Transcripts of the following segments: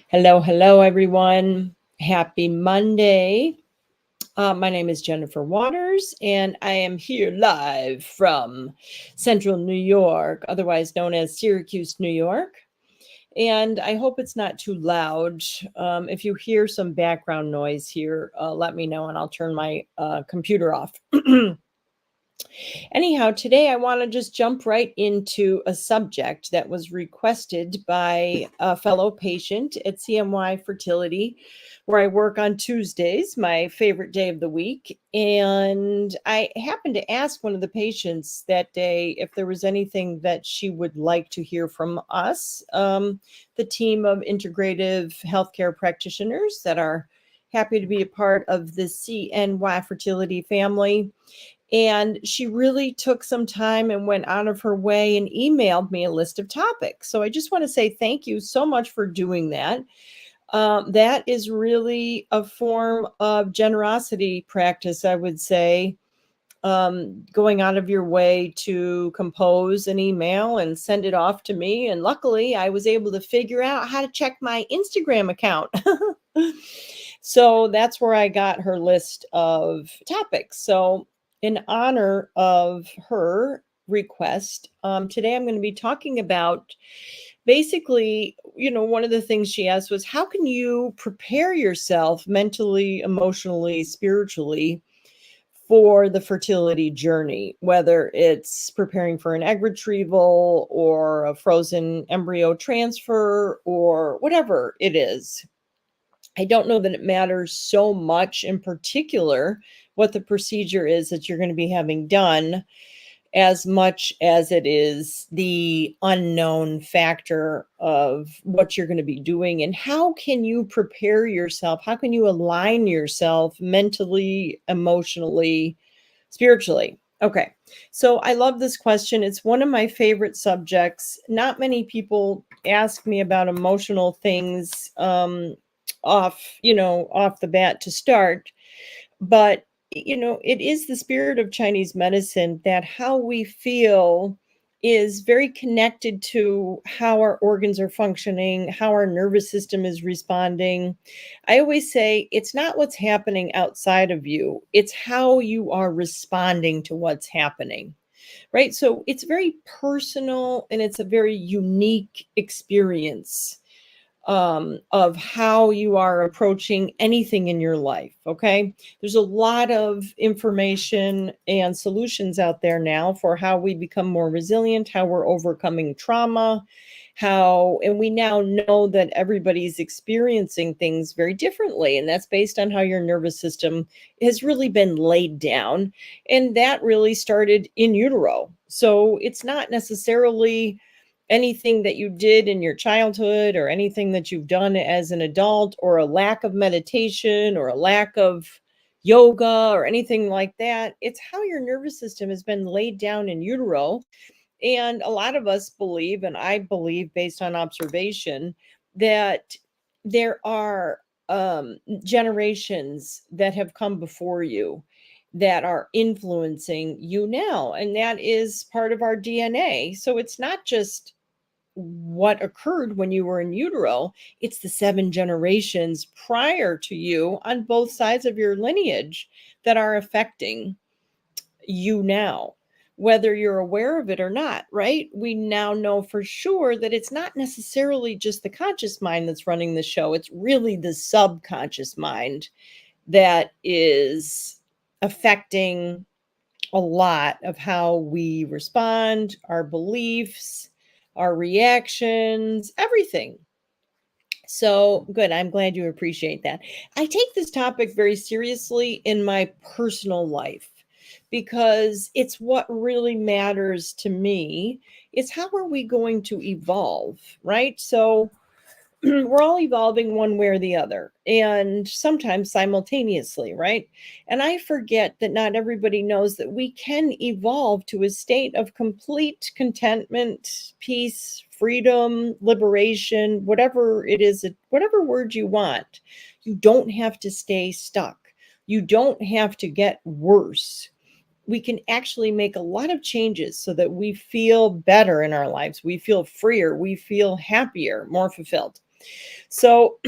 Hello, everyone. Happy Monday. My name is Jennifer Waters, and I am here live from Central New York, otherwise known as Syracuse, New York. And I hope it's not too loud. If you hear some background noise here, let me know and I'll turn my computer off. Anyhow, today I want to just jump right into a subject that was requested by a fellow patient at CMY Fertility, where I work on Tuesdays, my favorite day of the week. And I happened to ask one of the patients that day if there was anything that she would like to hear from us, the team of integrative healthcare practitioners that are happy to be a part of the CNY Fertility family. And she really took some time and went out of her way and emailed me a list of topics. So I just want to say thank you so much for doing that. That is really a form of generosity practice, I would say. Going out of your way to compose an email and send it off to me. And luckily, I was able to figure out how to check my Instagram account. So that's where I got her list of topics. So, in honor of her request, today I'm going to be talking about basically, one of the things she asked was, how can you prepare yourself mentally, emotionally, spiritually for the fertility journey, whether it's preparing for an egg retrieval or a frozen embryo transfer or whatever it is. I don't know that it matters so much in particular what the procedure is that you're going to be having done, as much as it is the unknown factor of what you're going to be doing and how can you prepare yourself? How can you align yourself mentally, emotionally, spiritually? Okay, so I love this question. It's one of my favorite subjects. Not many people ask me about emotional things off the bat to start, but it is the spirit of Chinese medicine that how we feel is very connected to how our organs are functioning, how our nervous system is responding. I always say it's not what's happening outside of you, it's how you are responding to what's happening. Right? So it's very personal and it's a very unique experience of how you are approaching anything in your life. Okay. There's a lot of information and solutions out there now for how we become more resilient, how we're overcoming trauma, and we now know that everybody's experiencing things very differently. And that's based on how your nervous system has really been laid down. And that really started in utero. So it's not necessarily anything that you did in your childhood or anything that you've done as an adult or a lack of meditation or a lack of yoga or anything like that. It's how your nervous system has been laid down in utero. And a lot of us believe, and I believe based on observation, that there are generations that have come before you that are influencing you now. And that is part of our DNA. So it's not just what occurred when you were in utero, it's the 7 generations prior to you on both sides of your lineage that are affecting you now, whether you're aware of it or not, right? We now know for sure that it's not necessarily just the conscious mind that's running the show, it's really the subconscious mind that is affecting a lot of how we respond, our beliefs, our reactions, everything. So good. I'm glad you appreciate that. I take this topic very seriously in my personal life because it's what really matters to me. It's how are we going to evolve, right? So we're all evolving one way or the other, and sometimes simultaneously, right? And I forget that not everybody knows that we can evolve to a state of complete contentment, peace, freedom, liberation, whatever it is, whatever word you want. You don't have to stay stuck. You don't have to get worse. we can actually make a lot of changes so that we feel better in our lives. We feel freer, we feel happier, more fulfilled. So,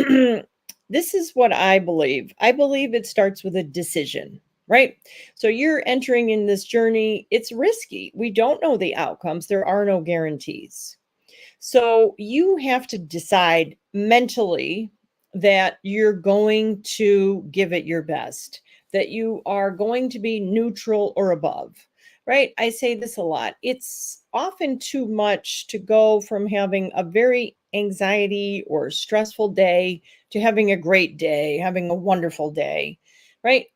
this is what I believe. I believe it starts with a decision, right? So, you're entering in this journey. It's risky. We don't know the outcomes, there are no guarantees. So you have to decide mentally that you're going to give it your best, that you are going to be neutral or above, right? I say this a lot. It's often too much to go from having a very anxiety or stressful day to having a great day, having a wonderful day, right?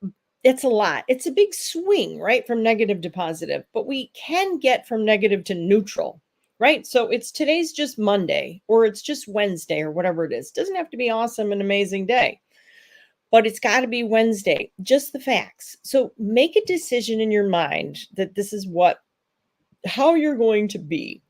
It's a lot. It's a big swing, right? From negative to positive, but we can get from negative to neutral, right? So it's today's just Monday or it's just Wednesday or whatever it is. Doesn't have to be awesome and amazing day, but it's got to be Wednesday, just the facts. So make a decision in your mind that this is how you're going to be.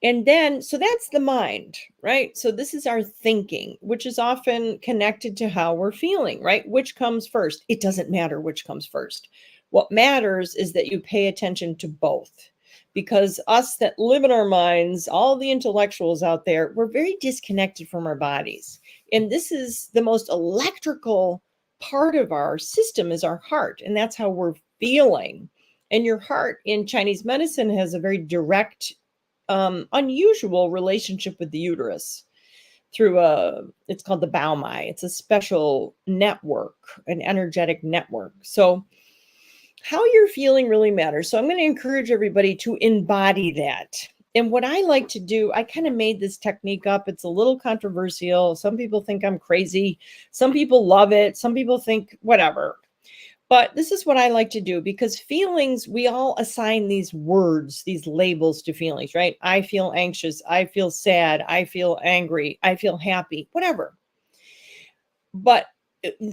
And then, so that's the mind, right? So this is our thinking, which is often connected to how we're feeling, right? Which comes first? It doesn't matter which comes first. What matters is that you pay attention to both. Because us that live in our minds, all the intellectuals out there, we're very disconnected from our bodies. And this is the most electrical part of our system is our heart. And that's how we're feeling. And your heart in Chinese medicine has a very direct unusual relationship with the uterus through it's called the Baomai. It's a special network, an energetic network. So how you're feeling really matters. So I'm going to encourage everybody to embody that. And what I like to do, I kind of made this technique up. It's a little controversial. Some people think I'm crazy. Some people love it. Some people think whatever. But this is what I like to do because feelings, we all assign these words, these labels to feelings, right? I feel anxious. I feel sad. I feel angry. I feel happy, whatever. But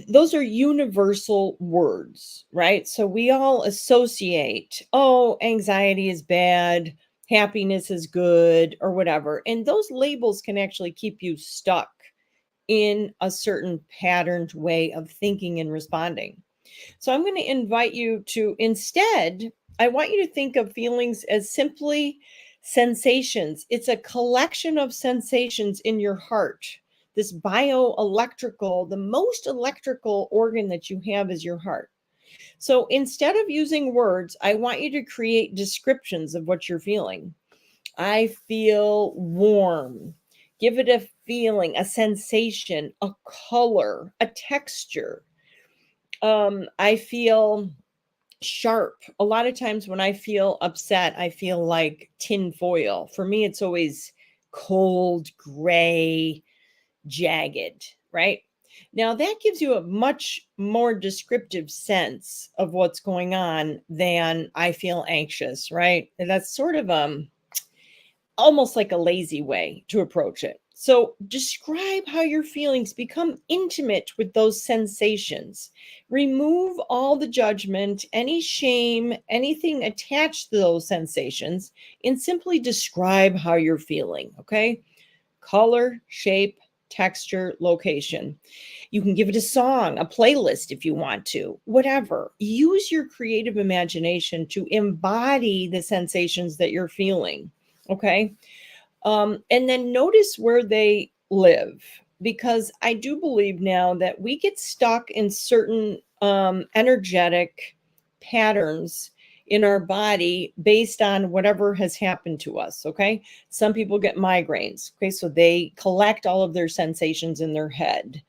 those are universal words, right? So we all associate, oh, anxiety is bad, happiness is good, or whatever. And those labels can actually keep you stuck in a certain patterned way of thinking and responding. So I'm going to invite you to instead, I want you to think of feelings as simply sensations. It's a collection of sensations in your heart. This bioelectrical, the most electrical organ that you have is your heart. So instead of using words, I want you to create descriptions of what you're feeling. I feel warm. Give it a feeling, a sensation, a color, a texture. I feel sharp. A lot of times when I feel upset, I feel like tin foil. For me, it's always cold, gray, jagged, right? Now that gives you a much more descriptive sense of what's going on than I feel anxious, right? And that's sort of almost like a lazy way to approach it. So describe how your feelings become intimate with those sensations. Remove all the judgment, any shame, anything attached to those sensations, and simply describe how you're feeling. Okay. Color, shape, texture, location. You can give it a song, a playlist if you want to, whatever. Use your creative imagination to embody the sensations that you're feeling. Okay. And then notice where they live, because I do believe now that we get stuck in certain energetic patterns in our body based on whatever has happened to us. Okay. Some people get migraines. Okay. So they collect all of their sensations in their head.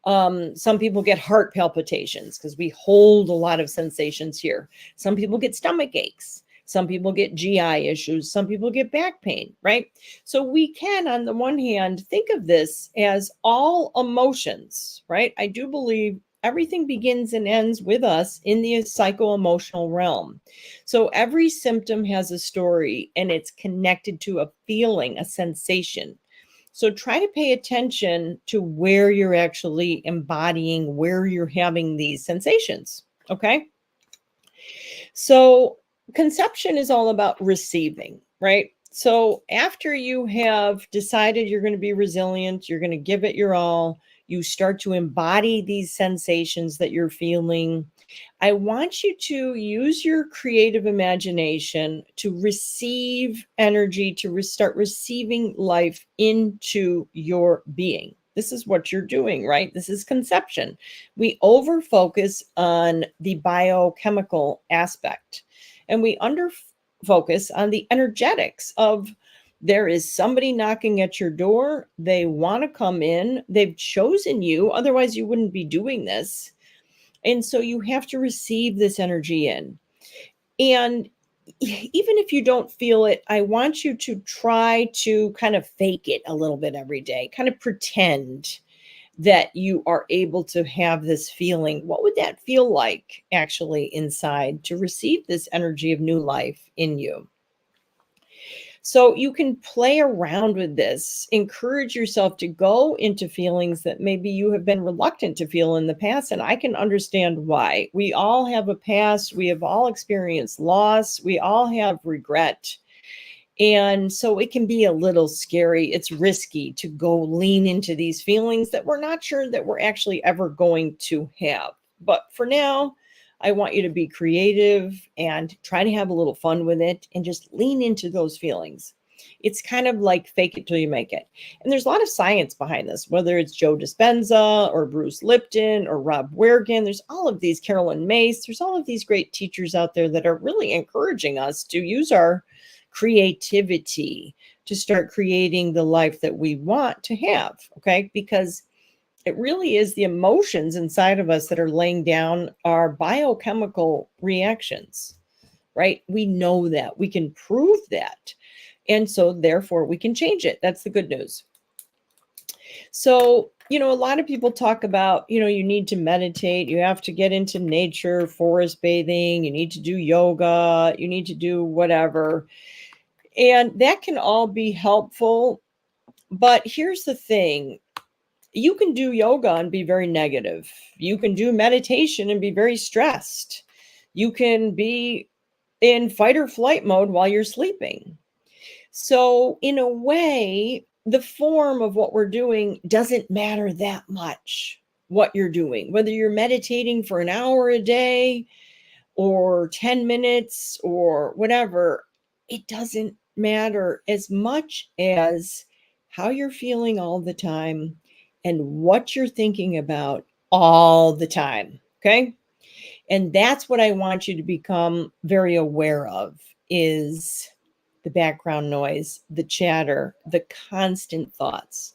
Some people get heart palpitations because we hold a lot of sensations here. Some people get stomach aches. Some people get GI issues. Some people get back pain, right? So we can, on the one hand, think of this as all emotions, right? I do believe everything begins and ends with us in the psycho-emotional realm. So every symptom has a story and it's connected to a feeling, a sensation. So try to pay attention to where you're actually embodying, where you're having these sensations. Okay. So conception is all about receiving, right? So after you have decided you're going to be resilient, you're going to give it your all, you start to embody these sensations that you're feeling. I want you to use your creative imagination to receive energy, to start receiving life into your being. This is what you're doing, right? This is conception. We over focus on the biochemical aspect and we under focus on the energetics of there is somebody knocking at your door. They want to come in. They've chosen you. Otherwise, you wouldn't be doing this. And so you have to receive this energy in. And even if you don't feel it, I want you to try to kind of fake it a little bit every day, kind of pretend that you are able to have this feeling. What would that feel like actually inside to receive this energy of new life in you? So you can play around with this, encourage yourself to go into feelings that maybe you have been reluctant to feel in the past. And I can understand why. We all have a past, we have all experienced loss, we all have regret. And so it can be a little scary. It's risky to go lean into these feelings that we're not sure that we're actually ever going to have. But for now, I want you to be creative and try to have a little fun with it and just lean into those feelings. It's kind of like fake it till you make it. And there's a lot of science behind this, whether it's Joe Dispenza or Bruce Lipton or Rob Wergan. There's all of these, Carolyn Mace. There's all of these great teachers out there that are really encouraging us to use our creativity to start creating the life that we want to have. Okay. Because it really is the emotions inside of us that are laying down our biochemical reactions, right? We know that. We can prove that. And so therefore we can change it. That's the good news. So, a lot of people talk about, you need to meditate, you have to get into nature, forest bathing, you need to do yoga, you need to do whatever. And that can all be helpful. But here's the thing. You can do yoga and be very negative. You can do meditation and be very stressed. You can be in fight or flight mode while you're sleeping. So in a way, the form of what we're doing doesn't matter that much, what you're doing, whether you're meditating for an hour a day or 10 minutes or whatever, it doesn't matter as much as how you're feeling all the time and what you're thinking about all the time. Okay. And that's what I want you to become very aware of is the background noise, the chatter, the constant thoughts.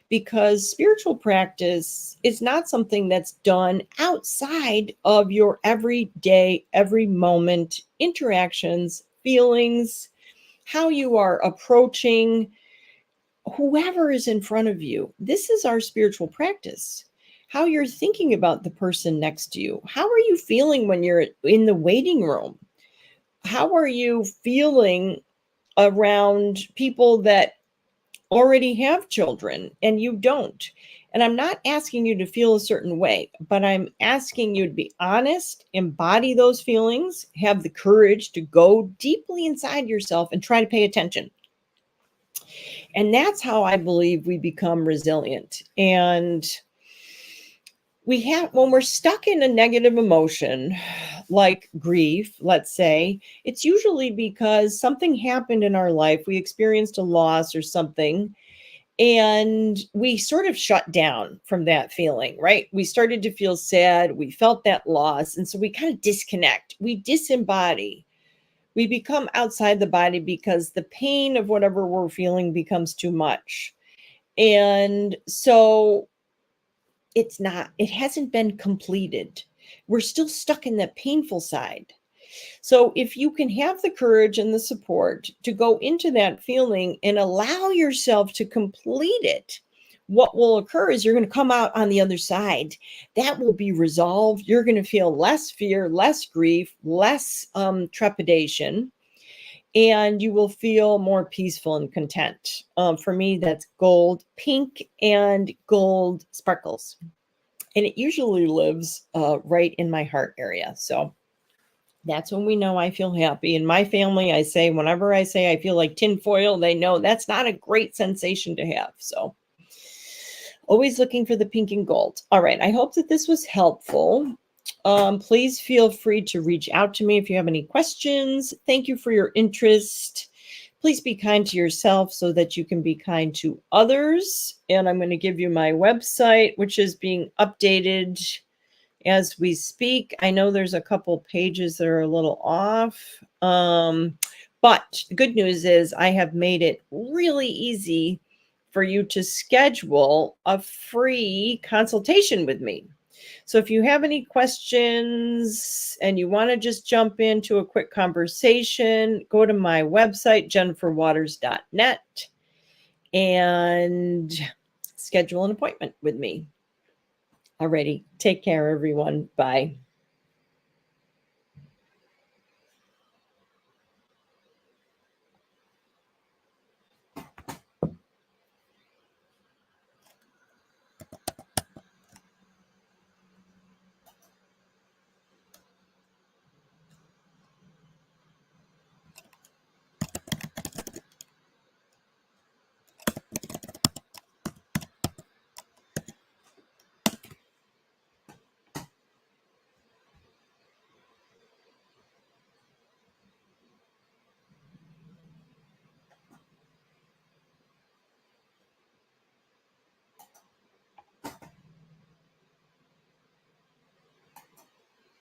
Because spiritual practice is not something that's done outside of your everyday, every moment interactions, feelings, how you are approaching whoever is in front of you. This is our spiritual practice. How you're thinking about the person next to you. How are you feeling when you're in the waiting room? How are you feeling around people that already have children and you don't? And I'm not asking you to feel a certain way, but I'm asking you to be honest, embody those feelings, have the courage to go deeply inside yourself and try to pay attention. And that's how I believe we become resilient. And when we're stuck in a negative emotion, like grief, let's say, it's usually because something happened in our life. We experienced a loss or something, and we sort of shut down from that feeling, right? We started to feel sad. We felt that loss. And so we kind of disconnect. We disembody. We become outside the body because the pain of whatever we're feeling becomes too much. And so it hasn't been completed. We're still stuck in that painful side. So if you can have the courage and the support to go into that feeling and allow yourself to complete it, what will occur is you're going to come out on the other side. That will be resolved. You're going to feel less fear, less grief, less trepidation, and you will feel more peaceful and content. For me, that's gold, pink and gold sparkles. And it usually lives right in my heart area. So that's when we know I feel happy. In my family, whenever I say I feel like tinfoil, they know that's not a great sensation to have. So, Always looking for the pink and gold. All right. I hope that this was helpful. Please feel free to reach out to me if you have any questions. Thank you for your interest. Please be kind to yourself so that you can be kind to others. And I'm going to give you my website, which is being updated as we speak. I know there's a couple pages that are a little off. But the good news is I have made it really easy for you to schedule a free consultation with me. So if you have any questions and you want to just jump into a quick conversation, go to my website, jenniferwaters.net, and schedule an appointment with me. Alrighty. Take care, everyone. Bye.